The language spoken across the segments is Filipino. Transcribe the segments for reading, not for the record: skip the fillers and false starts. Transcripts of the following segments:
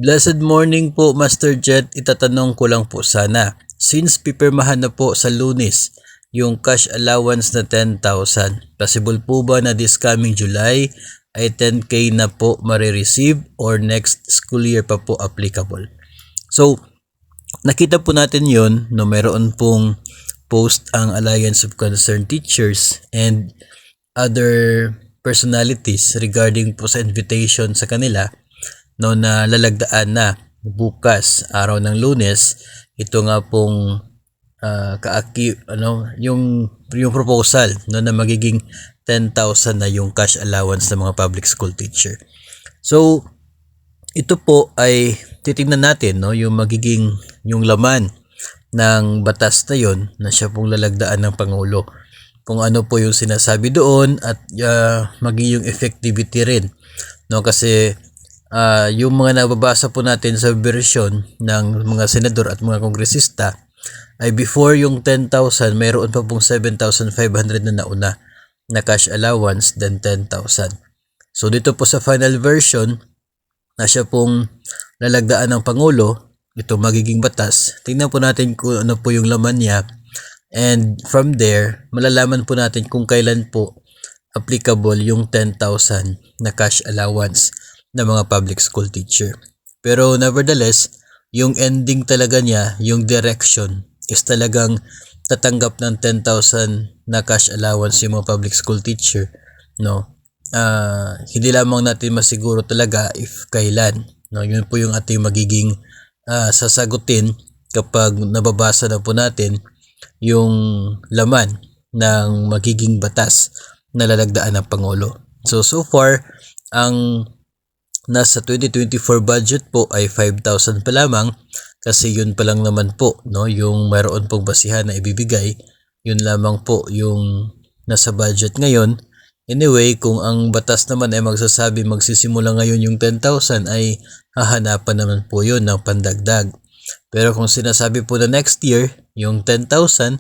Blessed morning po, Master Jet. Itatanong ko lang po sana. Since pipirmahan na po sa Lunes yung cash allowance na 10,000, possible po ba na this coming July ay 10K na po marireceive or next school year pa po applicable? So, nakita po natin yon no, meron pong post ang Alliance of Concerned Teachers and other personalities regarding po sa invitation sa kanila no, na lalagdaan na bukas araw ng Lunes. Ito nga pong yung proposal no, na magiging 10,000 na yung cash allowance ng mga public school teacher. So ito po ay titingnan natin no, yung magiging yung laman ng batas na yon na siya pong lalagdaan ng Pangulo, kung ano po yung sinasabi doon at maging yung effectivity rin no, kasi yung mga nababasa po natin sa version ng mga senador at mga kongresista ay before yung 10,000 mayroon pa pong 7,500 na nauna na cash allowance then 10,000. So dito po sa final version na siya pong lalagdaan ng Pangulo, ito magiging batas. Tingnan po natin kung ano po yung laman niya, and from there malalaman po natin kung kailan po applicable yung 10,000 na cash allowance ng mga public school teacher. Pero nevertheless, yung ending talaga niya, yung direction is talagang tatanggap ng 10,000 na cash allowance yung mga public school teacher, no? Hindi lamang natin masiguro talaga if kailan, no? Yun po yung ating magiging sasagutin kapag nababasa na po natin yung laman ng magiging batas na lalagdaan ng Pangulo. So far, ang nasa 2024 budget po ay 5,000 pa lamang, kasi yun pa lang naman po no, yung mayroon pong basihan na ibibigay, yun lamang po yung nasa budget ngayon. Anyway, kung ang batas naman ay magsasabi magsisimula ngayon yung 10,000 ay hahanapan naman po yun ng pandagdag. Pero kung sinasabi po na next year yung 10,000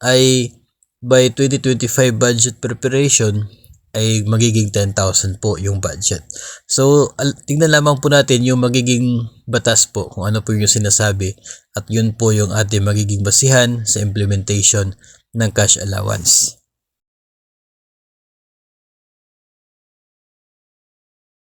ay by 2025 budget preparation ay magiging 10,000 po yung budget. So, tingnan lamang po natin yung magiging batas po, kung ano po yung sinasabi, at yun po yung ating magiging basihan sa implementation ng cash allowance.